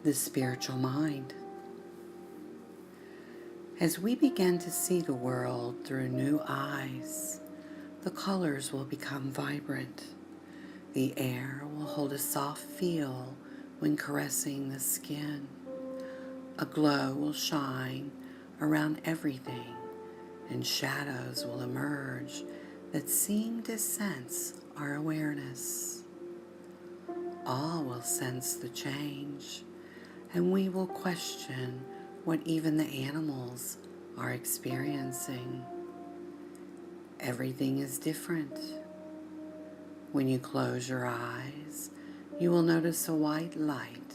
The spiritual mind. As we begin to see the world through new eyes, the colors will become vibrant. The air will hold a soft feel when caressing the skin. A glow will shine around everything, and shadows will emerge that seem to sense our awareness. All will sense the change, and we will question what even the animals are experiencing. Everything is different. When you close your eyes, you will notice a white light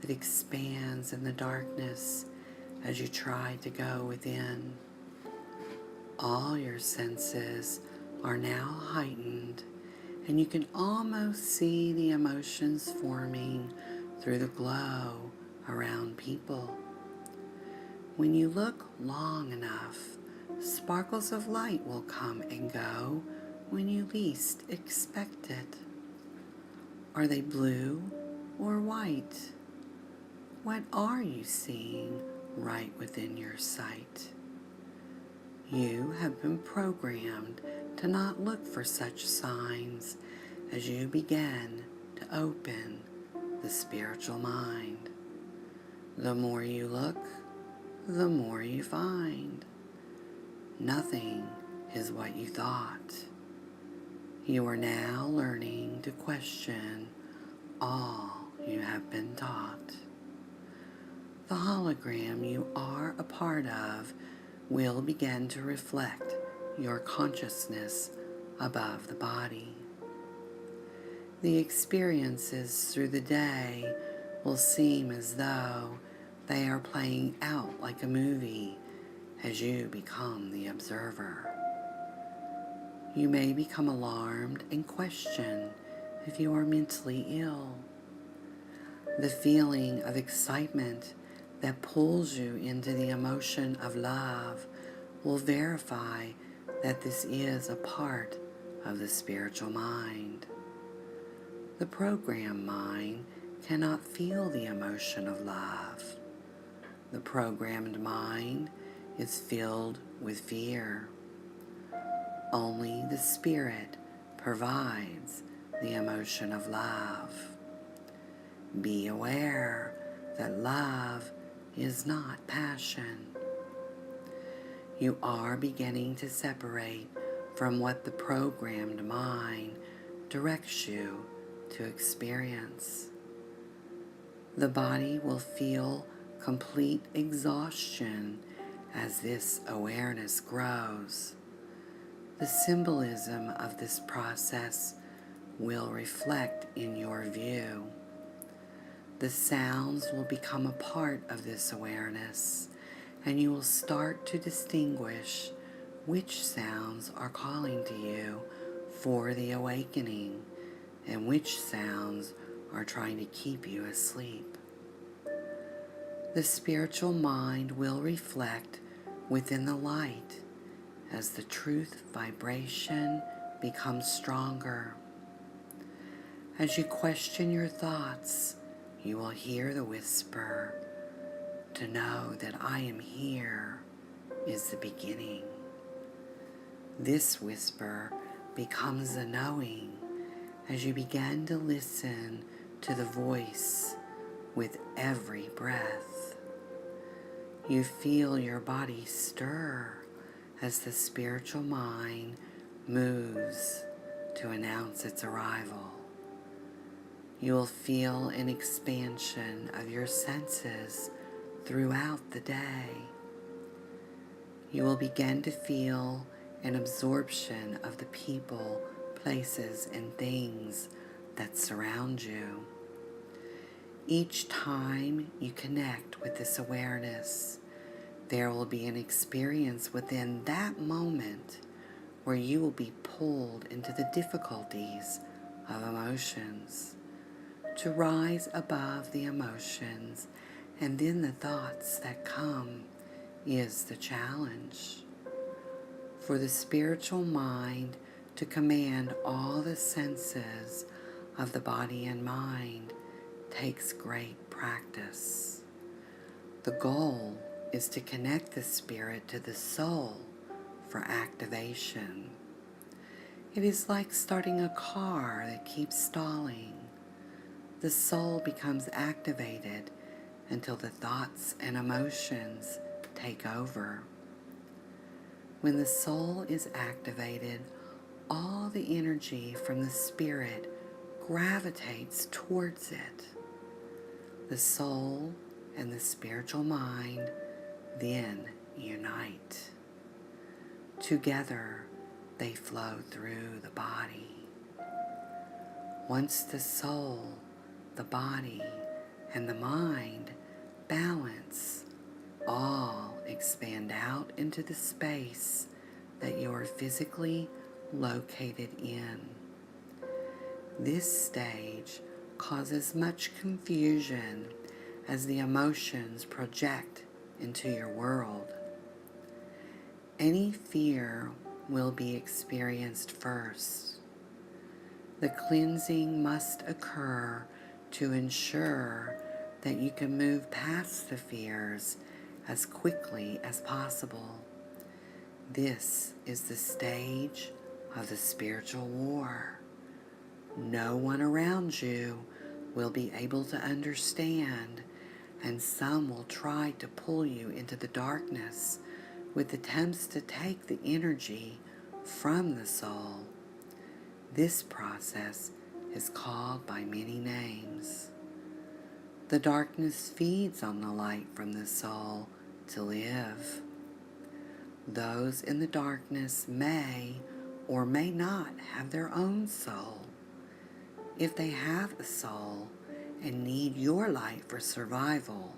that expands in the darkness as you try to go within. All your senses are now heightened, and you can almost see the emotions forming through the glow around people. When you look long enough, sparkles of light will come and go when you least expect it. Are they blue or white? What are you seeing right within your sight? You have been programmed to not look for such signs as you begin to open the spiritual mind. The more you look, the more you find. Nothing is what you thought. You are now learning to question all you have been taught. The hologram you are a part of will begin to reflect your consciousness above the body. The experiences through the day will seem as though they are playing out like a movie as you become the observer. You may become alarmed and question if you are mentally ill. The feeling of excitement that pulls you into the emotion of love will verify that this is a part of the spiritual mind. The programmed mind cannot feel the emotion of love. The programmed mind is filled with fear. Only the Spirit provides the emotion of love. Be aware that love is not passion. You are beginning to separate from what the programmed mind directs you to experience. The body will feel complete exhaustion as this awareness grows. The symbolism of this process will reflect in your view. The sounds will become a part of this awareness, and you will start to distinguish which sounds are calling to you for the awakening and which sounds are trying to keep you asleep. The spiritual mind will reflect within the light as the truth vibration becomes stronger. As you question your thoughts, you will hear the whisper, "To know that I am here is the beginning." This whisper becomes a knowing as you begin to listen to the voice with every breath. You feel your body stir as the spiritual mind moves to announce its arrival. You will feel an expansion of your senses throughout the day. You will begin to feel an absorption of the people, places, and things that surround you. Each time you connect with this awareness, there will be an experience within that moment where you will be pulled into the difficulties of emotions. To rise above the emotions and then the thoughts that come is the challenge. For the spiritual mind to command all the senses of the body and mind takes great practice. The goal is to connect the spirit to the soul for activation. It is like starting a car that keeps stalling. The soul becomes activated until the thoughts and emotions take over. When the soul is activated, all the energy from the spirit gravitates towards it. The soul and the spiritual mind then unite. Together, they flow through the body. Once the soul, the body, and the mind balance, all expand out into the space that you are physically located in. This stage causes much confusion as the emotions project into your world. Any fear will be experienced first. The cleansing must occur to ensure that you can move past the fears as quickly as possible. This is the stage of the spiritual war. No one around you will be able to understand, and some will try to pull you into the darkness with attempts to take the energy from the soul. This process is called by many names. The darkness feeds on the light from the soul to live. Those in the darkness may or may not have their own soul. If they have a soul and need your light for survival,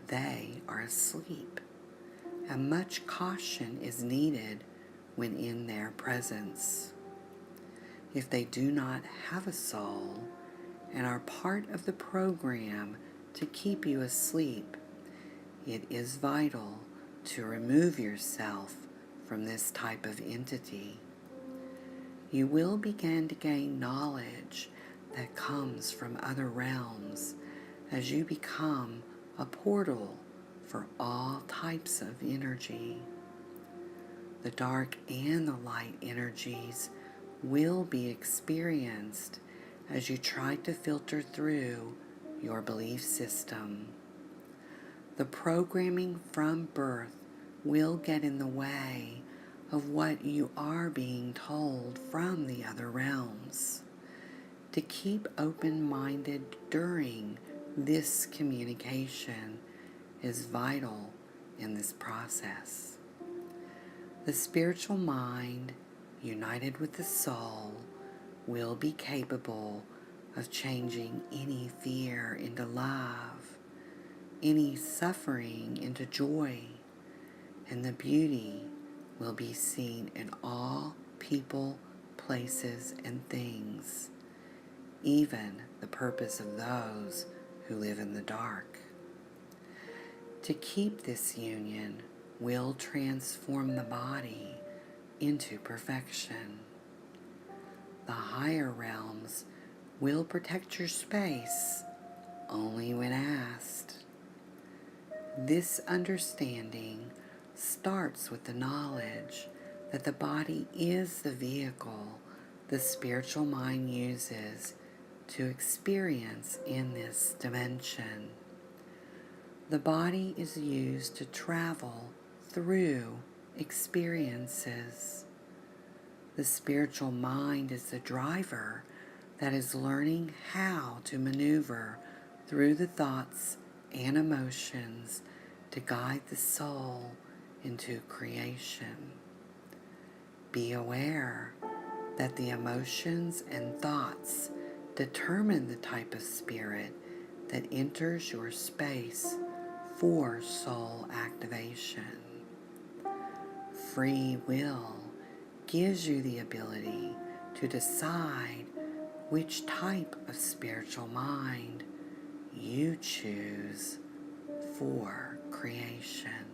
they are asleep, and much caution is needed when in their presence. If they do not have a soul and are part of the program to keep you asleep, it is vital to remove yourself from this type of entity. You will begin to gain knowledge that comes from other realms as you become a portal for all types of energy. The dark and the light energies will be experienced as you try to filter through your belief system. The programming from birth will get in the way of what you are being told from the other realms. To keep open-minded during this communication is vital in this process. The spiritual mind, united with the soul, will be capable of changing any fear into love, any suffering into joy, and the beauty will be seen in all people, places, and things, even the purpose of those who live in the dark. To keep this union will transform the body into perfection. The higher realms will protect your space only when asked. This understanding starts with the knowledge that the body is the vehicle the spiritual mind uses to experience in this dimension. The body is used to travel through experiences. The spiritual mind is the driver that is learning how to maneuver through the thoughts and emotions to guide the soul into creation. Be aware that the emotions and thoughts determine the type of spirit that enters your space for soul activation. Free will gives you the ability to decide which type of spiritual mind you choose for creation.